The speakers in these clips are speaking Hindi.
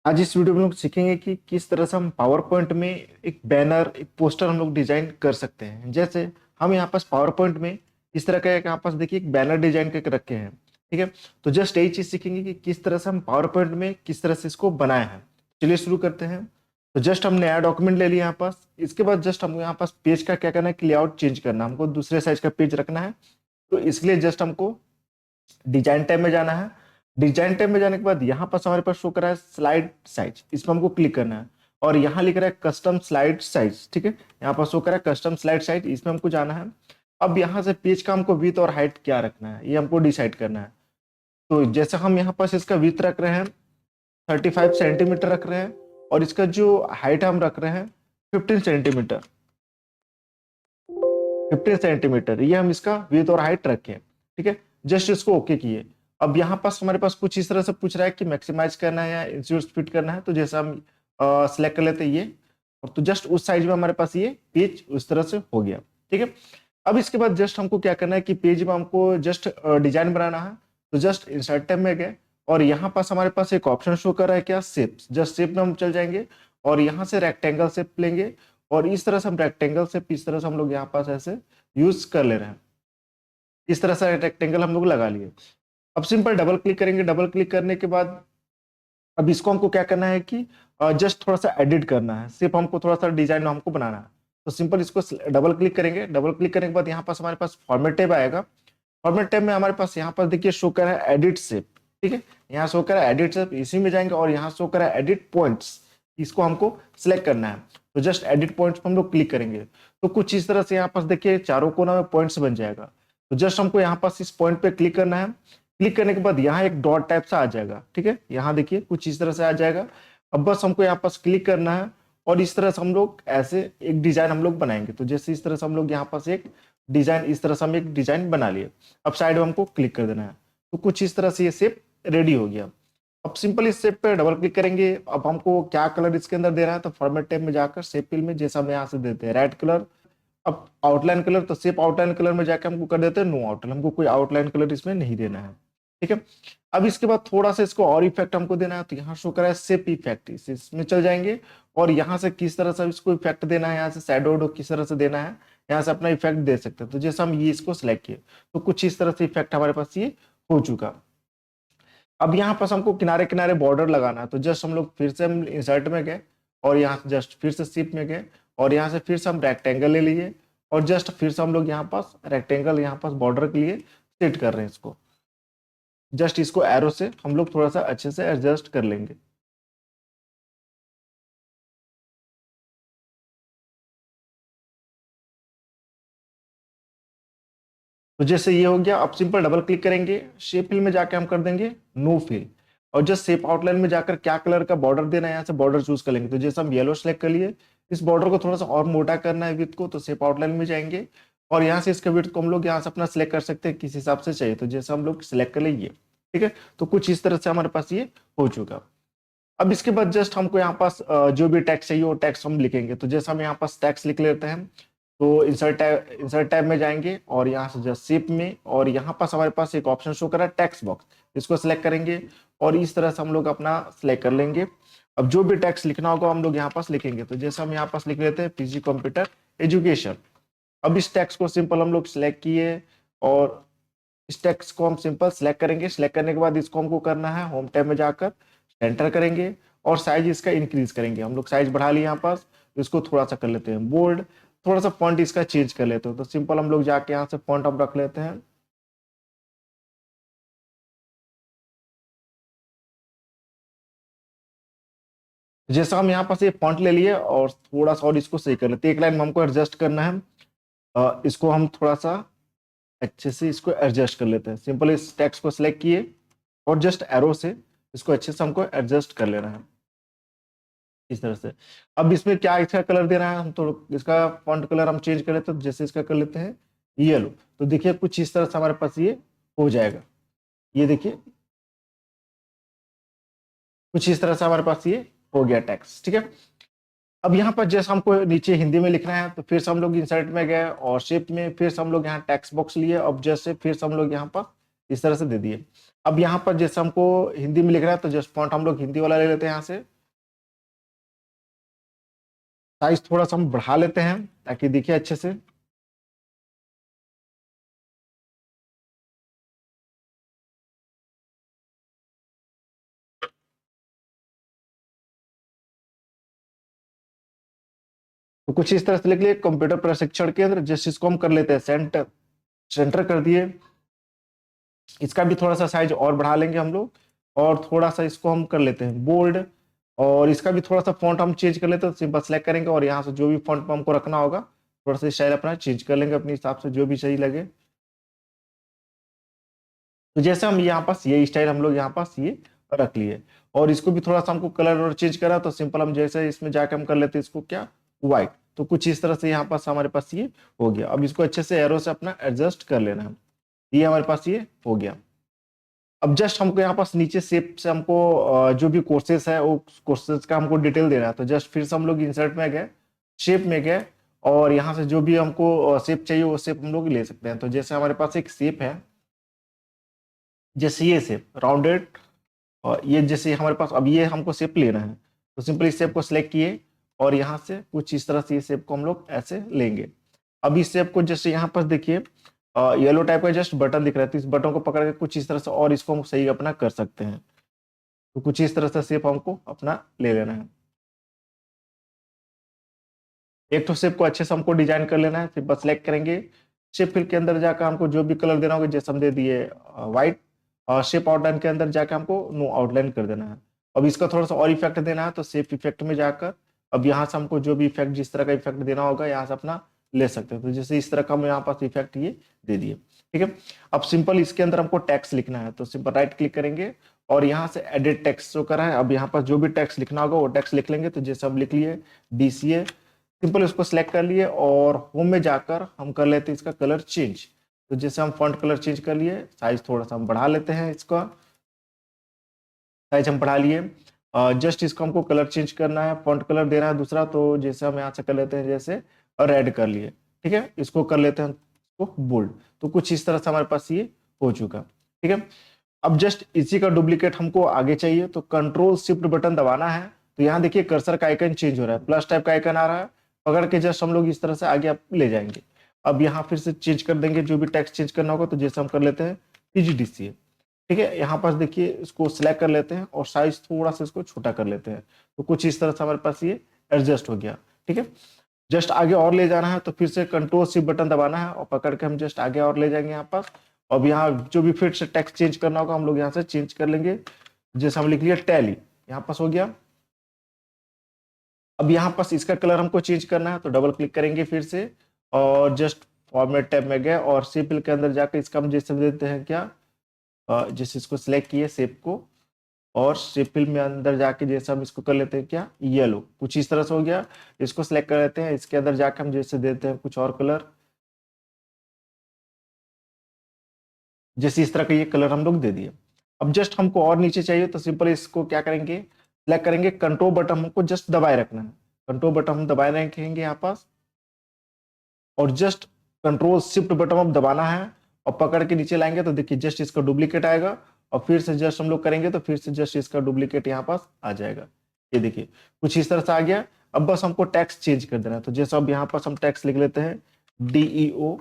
आज इस वीडियो में लोग सीखेंगे कि किस तरह से हम पावर पॉइंट में एक बैनर एक पोस्टर हम लोग डिजाइन कर सकते हैं। जैसे हम यहाँ पास पावर पॉइंट में इस तरह का यहाँ पास देखिए एक बैनर डिजाइन करके रखे हैं। ठीक है, तो जस्ट यही चीज सीखेंगे कि किस तरह से हम पावर पॉइंट में किस तरह से इसको बनाए हैं। चलिए शुरू करते हैं। तो जस्ट हम नया डॉक्यूमेंट ले लिया यहाँ पास। इसके बाद जस्ट हमको यहाँ पास पेज का क्या करना है कि लेआउट चेंज करना है, हमको दूसरे साइज का पेज रखना है। तो इसके लिए जस्ट हमको डिजाइन टैब में जाना है। डिजाइन टैब में जाने के बाद यहाँ पास हमारे पास शो कर रहा है स्लाइड साइज, इस पर हमको क्लिक करना है और यहाँ लिख रहा है कस्टम स्लाइड साइज। ठीक है, यहाँ पर शो कर रहा है कस्टम स्लाइड साइज, इसमें हमको जाना है। अब यहाँ से पेज का हमको विड्थ और हाइट क्या रखना है ये हमको डिसाइड करना है। तो जैसे हम यहाँ पास इसका विड्थ रख रहे हैं 35 सेंटीमीटर रख रहे हैं और इसका जो हाइट हम रख रहे हैं 15 सेंटीमीटर। 15 सेंटीमीटर ये हम इसका विड्थ और हाइट रखें। ठीक है, जस्ट इसको ओके किए। अब यहाँ पास हमारे पास कुछ इस तरह से पूछ रहा है कि मैक्सिमाइज करना है या इंस्यूट फिट करना है। तो जैसे हम सिलेक्ट कर लेते हैं ये, और तो जस्ट उस साइज में हमारे पास ये पेज उस तरह से हो गया। ठीक है, अब इसके बाद जस्ट हमको क्या करना है कि पेज में हमको जस्ट डिजाइन बनाना है। तो जस्ट इंसर्ट टैब में गए और यहाँ पास हमारे पास एक ऑप्शन शो कर रहा है क्या, शेप। जस्ट शेप में हम चल जाएंगे और यहाँ से रेक्टेंगल शेप लेंगे और इस तरह से हम रेक्टेंगल शेप इस तरह से हम लोग यहाँ पास ऐसे यूज कर ले रहे हैं। इस तरह से रेक्टेंगल हम लोग लगा लिए। अब सिंपल डबल क्लिक करेंगे। डबल क्लिक करने के बाद अब इसको हमको क्या करना है कि जस्ट थोड़ा सा एडिट करना है, सिर्फ हमको थोड़ा सा डिजाइन हमको बनाना है। तो सिंपल इसको डबल क्लिक करेंगे। डबल क्लिक करने के बाद यहाँ पास हमारे पास फॉर्मेट टैब आएगा। फॉर्मेट टैब में हमारे पास यहाँ पर देखिए शो कर है एडिट शेप। ठीक है, यहाँ शो कर है एडिट शेप, इसी में जाएंगे और यहाँ शो कर है एडिट पॉइंट्स, इसको हमको सिलेक्ट करना है। तो जस्ट एडिट पॉइंट्स पर हम लोग क्लिक करेंगे तो कुछ इस तरह से यहाँ पास देखिए चारों कोना में पॉइंट्स बन जाएगा। तो जस्ट हमको यहाँ पास इस पॉइंट पे क्लिक करना है। क्लिक करने के बाद यहाँ एक डॉट टाइप सा आ जाएगा। ठीक है, यहाँ देखिए कुछ इस तरह से आ जाएगा। अब बस हमको यहाँ पास क्लिक करना है और इस तरह से हम लोग ऐसे एक डिजाइन हम लोग बनाएंगे। तो जैसे इस तरह से हम लोग यहाँ पास एक डिजाइन, इस तरह से हम एक डिजाइन बना लिए। अब साइड में हमको क्लिक कर देना है। तो कुछ इस तरह से ये शेप रेडी हो गया। अब सिंपल इस शेप पे डबल क्लिक करेंगे। अब हमको क्या कलर इसके अंदर देना है, तो फॉर्मेट टैब में जाकर शेप फिल में जैसा हम यहाँ से देते हैं रेड कलर। अब आउटलाइन कलर, तो शेप आउटलाइन कलर में जाकर हमको कर देते हैं नो आउटलाइन, हमको कोई आउटलाइन कलर इसमें नहीं देना है। ठीक है, अब इसके बाद थोड़ा सा इसको और इफेक्ट हमको देना है। तो यहाँ शो करा है शेप इफेक्ट, इसमें चल जाएंगे और यहाँ से किस तरह से इसको इफेक्ट देना है, यहाँ से शैडो किस तरह से देना है, यहाँ से अपना इफेक्ट दे सकते हैं। तो जैसे हम ये इसको सिलेक्ट किए तो कुछ इस तरह से इफेक्ट हमारे पास ये हो चुका। अब यहाँ पास हमको किनारे किनारे बॉर्डर लगाना है। तो जस्ट हम लोग फिर से हम इंसर्ट में गए और यहाँ से जस्ट फिर से शिप में गए और यहाँ से फिर से हम रेक्टेंगल ले लिए और जस्ट फिर से हम लोग यहाँ पास रेक्टेंगल यहाँ पास बॉर्डर के लिए सेट कर रहे हैं इसको। जस्ट इसको एरो से हम लोग थोड़ा सा अच्छे से एडजस्ट कर लेंगे। तो जैसे ये हो गया। अब सिंपल डबल क्लिक करेंगे, शेप फिल में जाके हम कर देंगे नो फिल और जस्ट शेप आउटलाइन में जाकर क्या कलर का बॉर्डर देना है यहाँ से बॉर्डर चूज कर लेंगे। तो जैसे हम येलो सेलेक्ट कर लिए, इस बॉर्डर को थोड़ा सा और मोटा करना है विड्थ को, तो शेप आउटलाइन में जाएंगे और यहाँ से इसका विड्थ को हम लोग यहाँ से अपना सिलेक्ट कर सकते हैं किस हिसाब से चाहिए। तो जैसे हम लोग सिलेक्ट कर लेंगे। ठीक है, तो कुछ इस तरह से हमारे पास ये हो चुका। अब इसके बाद जस्ट हमको यहाँ पास जो भी टैक्स चाहिए वो टैक्स हम लिखेंगे। तो जैसे हम यहाँ पास टैक्स लिख लेते हैं तो इंसर्ट टैब में जाएंगे और यहाँ से जस्ट शेप में और यहाँ पास हमारे पास एक ऑप्शन शो करा टेक्स्ट बॉक्स, इसको सिलेक्ट करेंगे और इस तरह से हम लोग अपना सिलेक्ट कर लेंगे। अब जो भी टैक्स लिखना होगा हम लोग यहाँ पास लिखेंगे। तो जैसे हम यहाँ पास लिख लेते हैं पीजी कंप्यूटर एजुकेशन। अब इस टैक्स को सिंपल हम लोग सिलेक्ट किए और इस टेक्स्ट को हम सिंपल सिलेक्ट करेंगे। सिलेक्ट करने के बाद इसको हमको करना है होम टैब में जाकर एंटर करेंगे और साइज इसका इंक्रीज करेंगे। हम लोग साइज बढ़ा लिए यहाँ पास, इसको थोड़ा सा कर लेते हैं बोल्ड, थोड़ा सा फॉन्ट इसका चेंज कर लेते हो। तो सिंपल हम लोग जाके यहाँ से फॉन्ट हम रख लेते हैं जैसा हम यहाँ पास ये फॉन्ट ले लिए और थोड़ा सा और इसको सही कर लेते हैं। एक लाइन में हमको एडजस्ट करना है, इसको हम थोड़ा सा अच्छे से इसको एडजस्ट कर लेते हैं। सिंपल इस टेक्स्ट को सिलेक्ट किए और जस्ट एरो से इसको अच्छे से हमको एडजस्ट कर लेना है इस तरह से। अब इसमें क्या इसका कलर देना है, हम तो इसका फॉन्ट कलर हम चेंज कर लेते हैं। तो जैसे इसका कर लेते हैं येलो, तो देखिए कुछ इस तरह से हमारे पास ये हो जाएगा। ये देखिए कुछ इस तरह से हमारे पास ये हो गया टेक्स्ट। ठीक है, अब यहाँ पर जैसे हमको नीचे हिंदी में लिखना है तो फिर से हम लोग इंसर्ट में गए और शेप में फिर से हम लोग यहाँ टेक्स्ट बॉक्स लिए। अब जैसे फिर से हम लोग यहाँ पर इस तरह से दे दिए। अब यहाँ पर जैसे हमको हिंदी में लिख रहा है तो जस्ट फॉन्ट हम लोग हिंदी वाला ले लेते हैं यहाँ से साइज थोड़ा सा हम बढ़ा लेते हैं ताकि दिखे अच्छे से। तो कुछ इस तरह से लिख लिए कंप्यूटर प्रशिक्षण केंद्र, जैसे इसको हम कर लेते हैं सेंटर, सेंटर कर दिए। इसका भी थोड़ा सा साइज और बढ़ा लेंगे हम लोग, और थोड़ा सा इसको हम कर लेते हैं बोल्ड, और इसका भी थोड़ा सा फॉन्ट हम चेंज कर लेते हैं। सिंपल सेलेक्ट करेंगे और यहाँ से जो भी फॉन्ट हमको रखना होगा थोड़ा सा स्टाइल अपना चेंज कर लेंगे अपने हिसाब से, जो भी सही लगे। तो जैसे हम यहाँ पास ये स्टाइल हम लोग यहाँ पास ये रख लिए, और इसको भी थोड़ा सा हमको कलर और चेंज करा, तो सिंपल हम जैसे इसमें जाके हम कर लेते हैं इसको क्या, व्हाइट। तो कुछ इस तरह से यहाँ पास हमारे पास ये हो गया। अब इसको अच्छे से एरो से अपना एडजस्ट कर लेना है। ये हमारे पास ये हो गया। अब जस्ट हमको यहाँ पास नीचे शेप से हमको जो भी कोर्सेस है वो कोर्सेस का हमको डिटेल देना है। तो जस्ट फिर से हम लोग इंसर्ट में गए, शेप में गए, और यहाँ से जो भी हमको शेप चाहिए वो शेप हम लोग ले सकते हैं। तो जैसे हमारे पास एक शेप है, जैसे ये शेप राउंडेड, और ये जैसे हमारे पास अब ये हमको शेप लेना है, तो सिंपली इस शेप को सिलेक्ट किए और यहाँ से कुछ इस तरह से ये शेप को हम लोग ऐसे लेंगे। अब इस शेप को जैसे यहाँ पर देखिए येलो टाइप का जस्ट बटन दिख रहा है, तो इस बटन को पकड़ के कुछ इस तरह से और इसको हम सही अपना कर सकते हैं। तो कुछ इस तरह से शेप हमको अपना ले लेना है। एक तो शेप को अच्छे से हमको डिजाइन कर लेना है, फिर बस सेलेक्ट करेंगे शेप फिल के अंदर जाकर हमको जो भी कलर देना होगा, जैसे हम दे दिए व्हाइट, और शेप आउटलाइन के अंदर जाकर हमको नो आउटलाइन कर देना है। अब इसका थोड़ा सा और इफेक्ट देना है, तो शेप इफेक्ट में जाकर अब यहाँ से हमको जो भी इफेक्ट जिस तरह का इफेक्ट देना होगा यहाँ से अपना ले सकते हैं। तो जैसे इस तरह का हम यहाँ पास इफेक्ट ये दे दिए, ठीक है। अब सिंपल इसके अंदर हमको टेक्स्ट लिखना है, तो सिंपल राइट क्लिक करेंगे और यहाँ से एडिट टेक्स्ट जो करा है, अब यहाँ पर जो भी टेक्स्ट लिखना होगा वो टेक्स्ट लिख लेंगे। तो जैसे हम लिख लिए DCA, सिंपल उसको सिलेक्ट कर लिए और होम में जाकर हम कर लेते हैं इसका कलर चेंज। तो जैसे हम फॉन्ट कलर चेंज कर लिए, साइज थोड़ा सा हम बढ़ा लेते हैं, इसका साइज हम बढ़ा लिए। जस्ट इसको हमको कलर चेंज करना है, फॉन्ट कलर देना है दूसरा, तो जैसे हम यहाँ से कर लेते हैं जैसे रेड कर लिए, ठीक है। इसको कर लेते हैं इसको बोल्ड। तो कुछ इस तरह से हमारे पास ये हो चुका, ठीक है। अब जस्ट इसी का डुप्लीकेट हमको आगे चाहिए, तो कंट्रोल शिफ्ट बटन दबाना है। तो यहाँ देखिए कर्सर का आइकन चेंज हो रहा है, प्लस टाइप का आइकन आ रहा है, पकड़ के जस्ट हम लोग इस तरह से आगे आप ले जाएंगे। अब यहाँ फिर से चेंज कर देंगे जो भी टेक्स्ट चेंज करना होगा, तो जैसे हम कर लेते हैं PGDCA, ठीक है। यहाँ पास देखिए इसको सिलेक्ट कर लेते हैं और साइज थोड़ा सा इसको छोटा कर लेते हैं। तो कुछ इस तरह से हमारे पास ये एडजस्ट हो गया, ठीक है। जस्ट आगे और ले जाना है, तो फिर से कंट्रोल शिफ्ट बटन दबाना है और पकड़ के हम जस्ट आगे और ले जाएंगे यहाँ पास। अब यहाँ जो भी फिर से टेक्स्ट चेंज करना होगा हम लोग यहाँ से चेंज कर लेंगे। जैसे हम लिख लिया टैली, यहाँ पास हो गया। अब यहाँ पास इसका कलर हमको चेंज करना है, तो डबल क्लिक करेंगे फिर से और जस्ट फॉर्मेट टैब में गए और शेप फिल के अंदर जाकर इसका हम जैसे देते हैं क्या, जैसे इसको सिलेक्ट किए शेप को, और शेप फिल में अंदर जाके जैसे हम इसको कर लेते हैं क्या, येलो, कुछ इस तरह से हो गया। इसको सिलेक्ट कर लेते हैं, इसके अंदर जाके हम जैसे देते हैं कुछ और कलर, जैसे इस तरह का ये कलर हम लोग दे दिए। अब जस्ट हमको और नीचे चाहिए, तो सिंपल इसको क्या करेंगे, सिलेक्ट करेंगे, कंट्रोल बटन हमको जस्ट दबाए रखना है। कंट्रोल बटन हम दबाए रखेंगे यहाँ पास, और जस्ट कंट्रोल शिफ्ट बटन अब दबाना है और पकड़ के नीचे लाएंगे, तो देखिए जस्ट इसका डुप्लीकेट आएगा। और फिर से जस्ट हम लोग करेंगे तो फिर से जस्ट इसका डुप्लीकेट यहाँ पास आ जाएगा। ये देखिए कुछ इस तरह से आ गया। अब बस हमको टैक्स चेंज कर देना है, तो जैसे अब यहाँ पास हम टैक्स लिख लेते हैं DEO,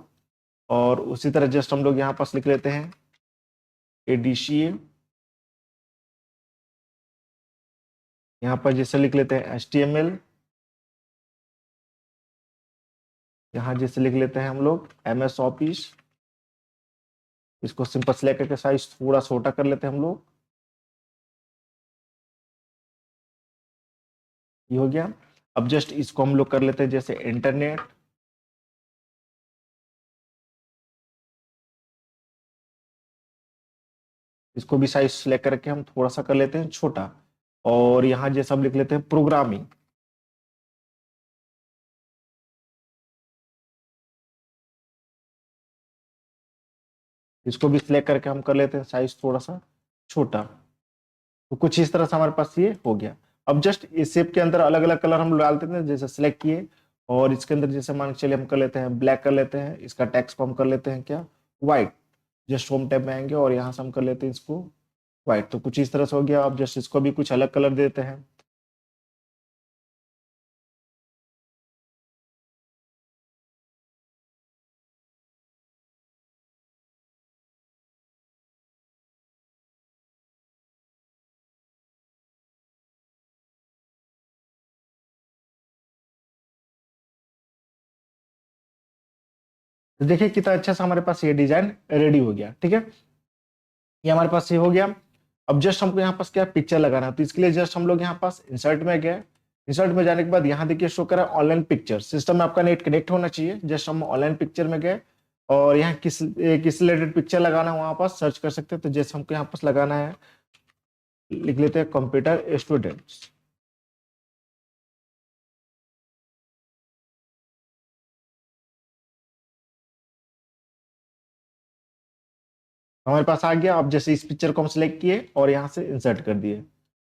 और उसी तरह जस्ट हम लोग यहाँ पास लिख लेते हैं ADCA, यहाँ पर जैसे लिख लेते हैं HTML, यहाँ जैसे लिख लेते हैं हम लोग MS ऑफिस। इसको सिंपल सेलेक्ट करके साइज थोड़ा छोटा कर लेते हैं हम लोग, ये हो गया। अब जस्ट इसको हम लोग कर लेते हैं जैसे इंटरनेट, इसको भी साइज सेलेक्ट करके हम थोड़ा सा कर लेते हैं छोटा, और यहाँ जैसा हम लिख लेते हैं प्रोग्रामिंग, इसको भी सिलेक्ट करके हम कर लेते हैं साइज थोड़ा सा छोटा। तो कुछ इस तरह से हमारे पास ये हो गया। अब जस्ट इस शेप के अंदर अलग अलग कलर हम डालते हैं, जैसे सिलेक्ट किए और इसके अंदर जैसे मान के चलिए हम कर लेते हैं ब्लैक कर लेते हैं, इसका टेक्स्ट को हम कर लेते हैं क्या, व्हाइट। जस्ट होम टैब में आएंगे और यहाँ से हम कर लेते हैं इसको व्हाइट। तो कुछ इस तरह से हो गया। अब जस्ट इसको भी कुछ अलग कलर देते हैं, तो देखिए कितना अच्छा सा हमारे पास ये डिजाइन रेडी हो गया। ठीक है, ये हमारे पास ये हो गया। अब जस्ट हमको यहाँ पास क्या पिक्चर लगाना है, तो इसके लिए जस्ट हम लोग यहाँ पास इंसर्ट में गए। इंसर्ट में जाने के बाद यहाँ देखिए शो करा ऑनलाइन पिक्चर, सिस्टम में आपका नेट कनेक्ट होना चाहिए। जस्ट हम ऑनलाइन पिक्चर में गए और यहाँ किस रिलेटेड पिक्चर लगाना है वहां पास सर्च कर सकते हैं। तो जैसे हमको यहाँ पास लगाना है, लिख लेते हैं कंप्यूटर स्टूडेंट्स। हमारे पास आ गया। अब जैसे इस पिक्चर को हम सिलेक्ट किए और यहाँ से इंसर्ट कर दिए,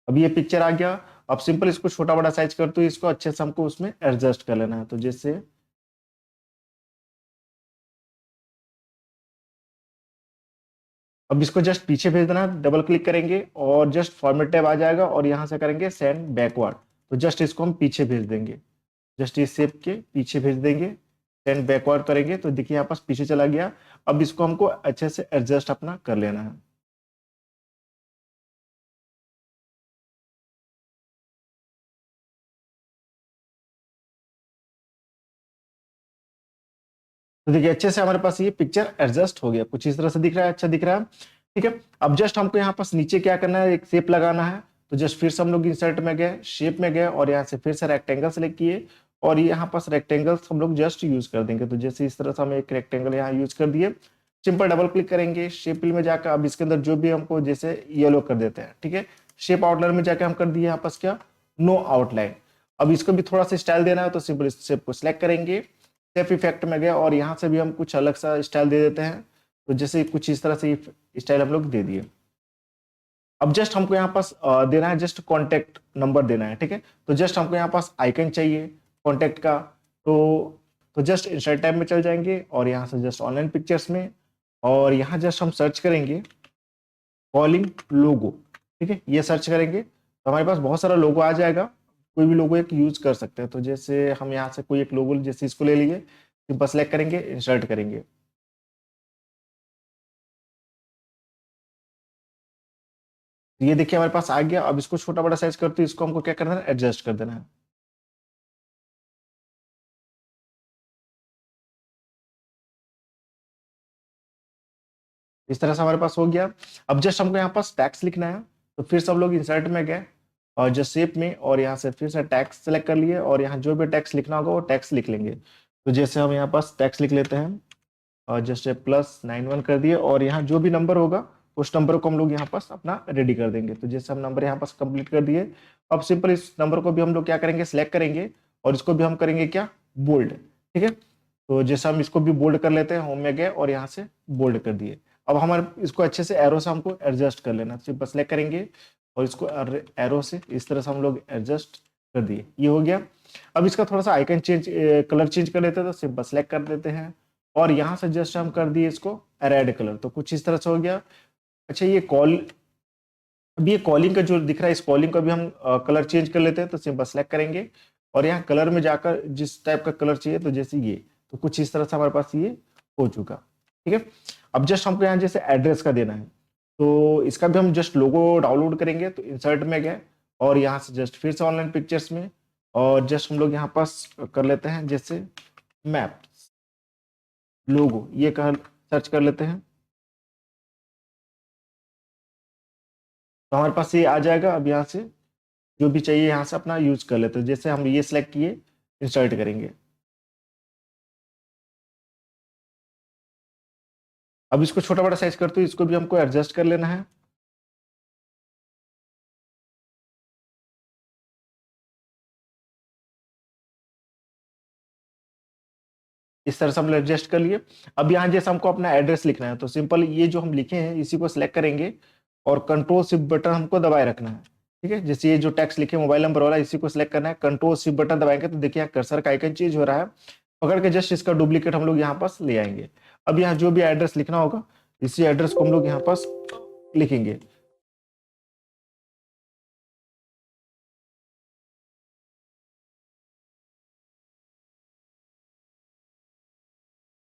अब ये पिक्चर आ गया। अब सिंपल इसको छोटा बड़ा साइज कर, तो इसको अच्छे से हमको उसमें एडजस्ट कर लेना है। तो जैसे अब इसको जस्ट पीछे भेज देना है, डबल क्लिक करेंगे और जस्ट फॉर्मेट टैब आ जाएगा और यहाँ से करेंगे सेंड बैकवर्ड। तो जस्ट इसको हम पीछे भेज देंगे, जस्ट इस शेप के पीछे भेज देंगे, सेंड बैकवर्ड करेंगे तो देखिए यहाँ पास पीछे चला गया। अब इसको हमको अच्छे से एडजस्ट अपना कर लेना है। तो देखिए अच्छे से हमारे पास ये पिक्चर एडजस्ट हो गया, कुछ इस तरह से दिख रहा है, अच्छा दिख रहा है। ठीक है, अब जस्ट हमको यहाँ पास नीचे क्या करना है, एक शेप लगाना है। तो जस्ट फिर से हम लोग इंसर्ट में गए, शेप में गए और यहाँ से फिर से रेक्टेंगल सेलेक्ट किए और यहाँ पास रेक्टेंगल्स हम लोग जस्ट यूज कर देंगे। तो जैसे इस तरह से हम एक रेक्टेंगल यहाँ यूज कर दिए, सिंपल डबल क्लिक करेंगे शेप फिल में जाकर। अब इसके अंदर जो भी हमको जैसे येलो कर देते हैं, ठीक है, शेप आउटलाइन में जाके हम कर दिए यहाँ पास क्या, नो आउटलाइन। अब इसको भी थोड़ा सा स्टाइल देना है तो सिंपल इस शेप को सिलेक्ट करेंगे, शेप इफेक्ट में गए और यहाँ से भी हम कुछ अलग सा स्टाइल दे देते हैं। तो जैसे कुछ इस तरह से स्टाइल हम लोग दे दिए। अब जस्ट हमको यहाँ पास देना है, जस्ट कॉन्टेक्ट नंबर देना है। ठीक है, तो जस्ट हमको यहाँ पास आइकन चाहिए कॉन्टेक्ट का। तो जस्ट इंसर्ट टैब में चल जाएंगे और यहाँ से जस्ट ऑनलाइन पिक्चर्स में और यहाँ जस्ट हम सर्च करेंगे कॉलिंग लोगो। ठीक है, ये सर्च करेंगे तो हमारे पास बहुत सारा लोगो आ जाएगा, कोई भी लोगो एक यूज कर सकते हैं। तो जैसे हम यहाँ से कोई एक लोगो जैसे इसको ले लिए, सिंपल सेलेक्ट करेंगे, इंसर्ट करेंगे। तो ये देखिए हमारे पास आ गया। अब इसको छोटा बड़ा साइज करते, इसको हमको क्या करना है, एडजस्ट कर देना है। इस तरह से हमारे पास हो गया। अब जस्ट हमको यहाँ पास टैक्स लिखना है, तो फिर से हम लोग इंसर्ट में गए और जस्ट शेप में और यहाँ से फिर से टैक्स सेलेक्ट कर लिए और यहाँ जो भी टैक्स लिखना होगा वो टैक्स लिख लेंगे। तो जैसे हम यहाँ पास टैक्स लिख लेते हैं और जस्ट +91 कर दिए और यहाँ जो भी नंबर होगा उस नंबर को हम लोग यहाँ पास अपना रेडी कर देंगे। तो जैसे हम नंबर यहाँ पास कंप्लीट कर दिए। अब सिंपल इस नंबर को भी हम लोग क्या करेंगे, सिलेक्ट करेंगे और इसको भी हम करेंगे क्या, बोल्ड। ठीक है, तो जैसे हम इसको भी बोल्ड कर लेते हैं, होम में गए और यहाँ से बोल्ड कर दिए। अब हमारे इसको अच्छे से एरो से हमको एडजस्ट कर लेना, सिंपल सेलेक्ट करेंगे और इसको एरो से इस तरह से हम लोग एडजस्ट कर दिए, ये हो गया। अब इसका थोड़ा सा आइकन चेंज, कलर चेंज कर लेते हैं, तो सिंपल सेलेक्ट कर देते हैं और यहाँ से जस्ट हम कर दिए इसको रेड कलर, तो कुछ इस तरह से हो गया। अच्छा ये कॉल, अब ये कॉलिंग का जो दिख रहा है, इस कॉलिंग का भी हम कलर चेंज कर लेते हैं। तो सिंपल सेलेक्ट करेंगे और यहाँ कलर में जाकर जिस टाइप का कलर चाहिए, तो जैसे ये, तो कुछ इस तरह से हमारे पास ये हो चुका। ठीक है, अब जस्ट हमको यहाँ जैसे एड्रेस का देना है, तो इसका भी हम जस्ट लोगो डाउनलोड करेंगे। तो इंसर्ट में गए और यहाँ से जस्ट फिर से ऑनलाइन पिक्चर्स में और जस्ट हम लोग यहाँ पास कर लेते हैं जैसे मैप लोगो, ये कह सर्च कर लेते हैं तो हमारे पास ये आ जाएगा। अब यहाँ से जो भी चाहिए यहाँ से अपना यूज कर लेते हैं। जैसे हम ये सिलेक्ट किए, इंसर्ट करेंगे। अब इसको छोटा बड़ा साइज करते हो, इसको भी हमको एडजस्ट कर लेना है। इस तरह से हम एडजस्ट कर लिए। अब यहाँ जैसे हमको अपना एड्रेस लिखना है, तो सिंपल ये जो हम लिखे हैं इसी को सिलेक्ट करेंगे और कंट्रोल शिफ्ट बटन हमको दबाए रखना है। ठीक है, जैसे ये जो टेक्स्ट लिखे मोबाइल नंबर वाला, इसी को सिलेक्ट करना है, कंट्रोल शिफ्ट बटन दबाएंगे तो देखिए यहाँ कर्सर का आइकन चेंज हो रहा है। पकड़ के जस्ट इसका डुप्लीकेट हम लोग यहाँ पास ले आएंगे। अब यहाँ जो भी एड्रेस लिखना होगा, इसी एड्रेस को हम लोग यहाँ पास लिखेंगे।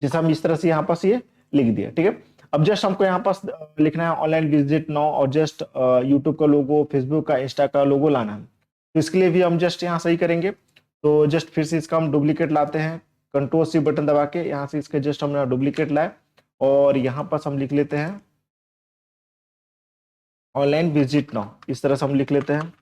जैसे हम इस तरह से यहाँ पास ये लिख दिया। ठीक है, अब जस्ट हमको यहाँ पास लिखना है ऑनलाइन विजिट नाउ और जस्ट यूट्यूब का लोगो, फेसबुक का, इंस्टा का लोगो लाना है। तो इसके लिए भी हम जस्ट यहाँ सही करेंगे। तो जस्ट फिर से इसका हम डुप्लीकेट लाते हैं कंट्रोल सी बटन दबा के यहाँ से इसका जस्ट हमने डुप्लीकेट लाए और यहाँ पास हम लिख लेते हैं ऑनलाइन विजिट नाउ, इस तरह से हम लिख लेते हैं।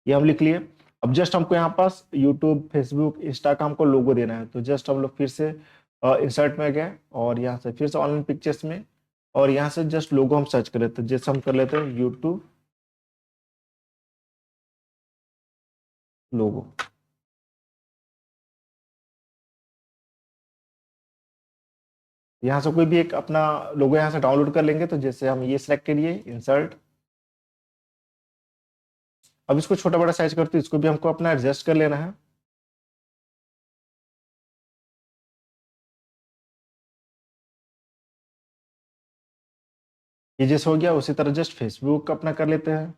ये हम लिख लिए। अब जस्ट हमको यहाँ पास यूट्यूब, फेसबुक, इंस्टा का हमको लोगो देना है, तो जस्ट हम लोग फिर से इंसर्ट में गए और यहाँ से फिर से ऑनलाइन पिक्चर्स में और यहाँ से जस्ट लोगो हम सर्च कर लेते हैं, जैसे हम कर लेते हैं यूट्यूब लोगो। यहाँ से कोई भी एक अपना लोगो यहाँ से डाउनलोड कर लेंगे, तो जैसे हम ये सिलेक्ट करिए इंसर्ट। अब इसको छोटा बड़ा साइज करते इसको भी हमको अपना एडजस्ट कर लेना है। ये जैसे हो गया, उसी तरह जस्ट फेसबुक अपना कर लेते हैं।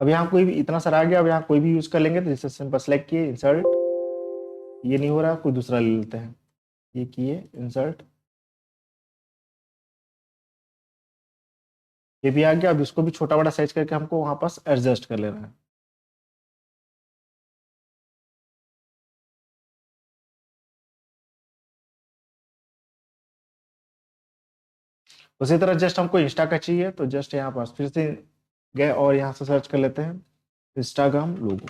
अब यहाँ कोई भी इतना सारा आ गया, अब यहाँ कोई भी यूज कर लेंगे, तो जैसे सिंपल सेलेक्ट किए इंसर्ट, ये नहीं हो रहा, कोई दूसरा ले लेते हैं, ये किए इंसर्ट, ये भी आ गया। अब इसको भी छोटा बड़ा साइज करके हमको वहां पास एडजस्ट कर लेना है। उसी तरह जस्ट हमको इंस्टा का चाहिए, तो जस्ट यहाँ पास फिर से गए और यहाँ से सर्च कर लेते हैं इंस्टाग्राम लोगो।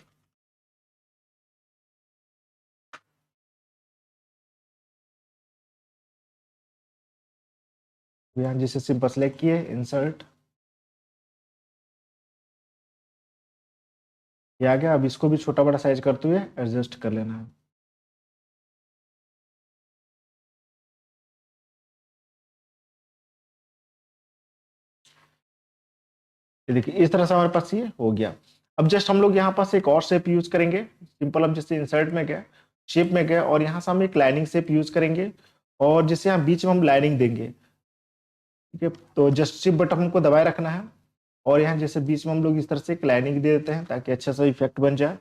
यहाँ जैसे सिंपल सेलेक्ट किए इंसर्ट, ये आ गया। अब इसको भी छोटा बड़ा साइज करते हुए एडजस्ट कर लेना है। ये देखिए इस तरह से हमारे पास ये हो गया। अब जस्ट हम लोग यहाँ पास एक और शेप यूज करेंगे सिंपल। अब जैसे इंसर्ट में गए, शेप में गए और यहाँ से हम एक लाइनिंग शेप यूज करेंगे और जैसे यहाँ बीच में हम लाइनिंग देंगे, ठीक है। तो जस्ट शिफ्ट बटन हमको दबाए रखना है और यहाँ जैसे बीच में हम लोग इस तरह से एक लाइनिंग दे देते हैं ताकि अच्छा सा इफेक्ट बन जाए।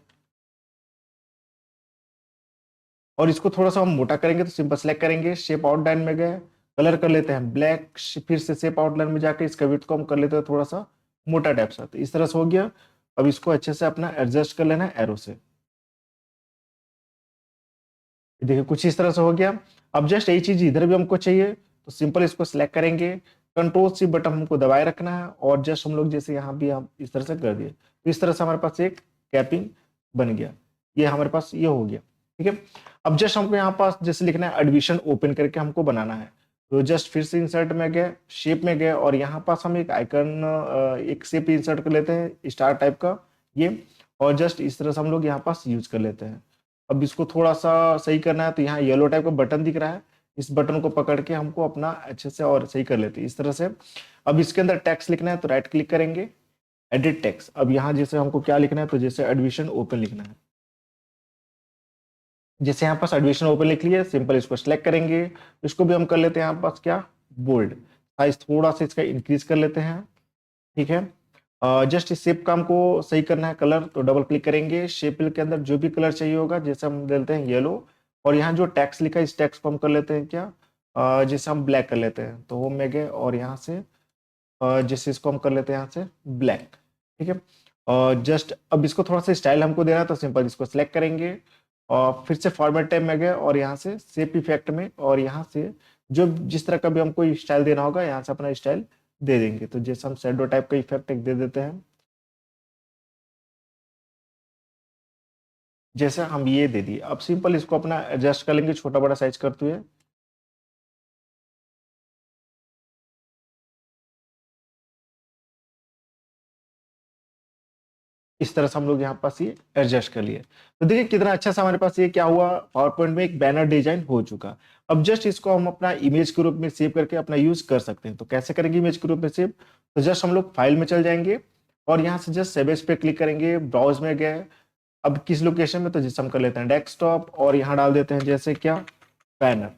और इसको थोड़ा सा हम मोटा करेंगे, तो सिंपल सेलेक्ट करेंगे, शेप आउटलाइन में गए, कलर कर लेते हैं ब्लैक, फिर से शेप आउटलाइन में जाके इसका विड्थ को हम कर लेते हैं थोड़ा सा मोटा टाइप सा, तो इस तरह से हो गया। अब इसको अच्छे से अपना एडजस्ट कर लेना है एरो से। देखिए कुछ इस तरह से हो गया। अब जस्ट यही चीज इधर भी हमको चाहिए, तो सिंपल इसको सिलेक्ट करेंगे, कंट्रोल सी बटन हमको दबाए रखना है और जस्ट हम लोग जैसे यहाँ भी हम इस तरह से कर दिए, तो इस तरह से हमारे पास एक कैपिंग बन गया। ये हमारे पास ये हो गया, ठीक है। अब जस्ट हमको यहाँ पास जैसे लिखना है एडमिशन ओपन करके हमको बनाना है, तो जस्ट फिर से इंसर्ट में गए, शेप में गए और यहाँ पास हम एक आइकन एक शेप इंसर्ट कर लेते हैं स्टार टाइप का ये, और जस्ट इस तरह से हम लोग यहाँ पास यूज कर लेते हैं। अब इसको थोड़ा सा सही करना है, तो यहाँ येलो टाइप का बटन दिख रहा है, इस बटन को पकड़ के हमको अपना अच्छे से और सही कर लेते हैं इस तरह से। अब इसके अंदर टेक्स्ट लिखना है, तो राइट क्लिक करेंगे, एडिट टेक्स्ट। अब यहाँ जैसे हमको क्या लिखना है, तो जैसे एडमिशन ओपन लिखना है, जैसे यहाँ पास एडमिशन ओपन लिख लिया, सिंपल इसको सिलेक्ट करेंगे, इसको भी हम कर लेते हैं यहाँ पास क्या बोल्ड, साइज थोड़ा सा इसका इंक्रीज कर लेते हैं, ठीक है। जस्ट इस शेप का हमको सही करना है कलर, तो डबल क्लिक करेंगे, शेप के अंदर जो भी कलर चाहिए होगा, जैसे हम देते हैं येलो, और यहाँ जो टैक्स लिखा है इस टैक्स को हम कर लेते हैं क्या जैसे हम ब्लैक कर लेते हैं, तो होम में गए और यहाँ से जैसे इसको हम कर लेते हैं यहाँ से ब्लैक, ठीक है। और जस्ट अब इसको थोड़ा सा स्टाइल हमको देना है, तो सिंपल इसको सिलेक्ट करेंगे और फिर से फॉर्मेट टैब में गए और यहाँ से शेप इफेक्ट में, और यहाँ से जो जिस तरह का भी हमको स्टाइल देना होगा यहाँ से अपना स्टाइल दे देंगे, तो जैसे हम शैडो टाइप का इफेक्ट एक दे देते हैं, जैसे हम ये दे दिए। अब सिंपल इसको अपना एडजस्ट कर लेंगे छोटा बड़ा साइज करते हुए। इस तरह से हम लोग यहाँ पास ये एडजस्ट कर लिए, तो देखिए कितना अच्छा सा हमारे पास ये क्या हुआ, पावर पॉइंट में एक बैनर डिजाइन हो चुका। अब जस्ट इसको हम अपना इमेज के रूप में सेव करके अपना यूज कर सकते हैं। तो कैसे करेंगे इमेज के रूप में सेव, तो जस्ट हम लोग फाइल में चल जाएंगे और यहाँ से जस्ट सेव एज पे क्लिक करेंगे, ब्राउज में गए, अब किस लोकेशन में, तो जैसे हम कर लेते हैं डेस्कटॉप और यहाँ डाल देते हैं जैसे क्या banner,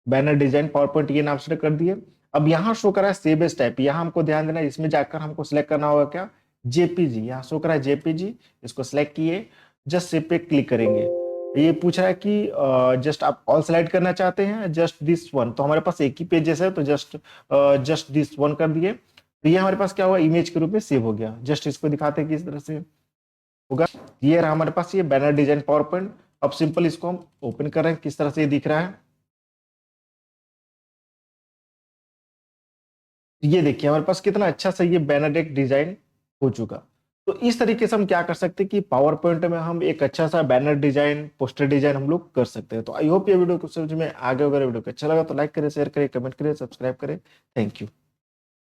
banner design power point ये नाम से कर दिए। अब यहाँ शो करा है सेव एज टाइप, यहाँ हमको ध्यान देना है, इसमें जाकर हमको सिलेक्ट करना होगा क्या जेपीजी, यहाँ शो कर रहा है जेपीजी, इसको सिलेक्ट किए, जस्ट सेव पे क्लिक करेंगे। ये पूछ रहा है कि जस्ट आप ऑल स्लाइड करना चाहते हैं, जस्ट दिस वन, तो हमारे पास एक ही पेजेस है तो जस्ट दिस वन कर दिए, तो ये हमारे पास क्या हुआ, इमेज के रूप में सेव हो गया। जस्ट इसको दिखाते हैं किस तरह से होगा। ये रहा हमारे पास ये बैनर डिजाइन पावर पॉइंट। अब सिंपल इसको हम ओपन कर रहे हैं, किस तरह से ये दिख रहा है। ये देखिए हमारे पास कितना अच्छा सा ये बैनर एक डिजाइन हो चुका। तो इस तरीके से हम क्या कर सकते हैं कि पावर पॉइंट में हम एक अच्छा सा बैनर डिजाइन, पोस्टर डिजाइन हम लोग कर सकते हैं। तो आई होप ये वीडियो को समझ में आ गया। अगर वीडियो को अच्छा लगा तो लाइक करें, शेयर करें, कमेंट करें, सब्सक्राइब करें। Thank you.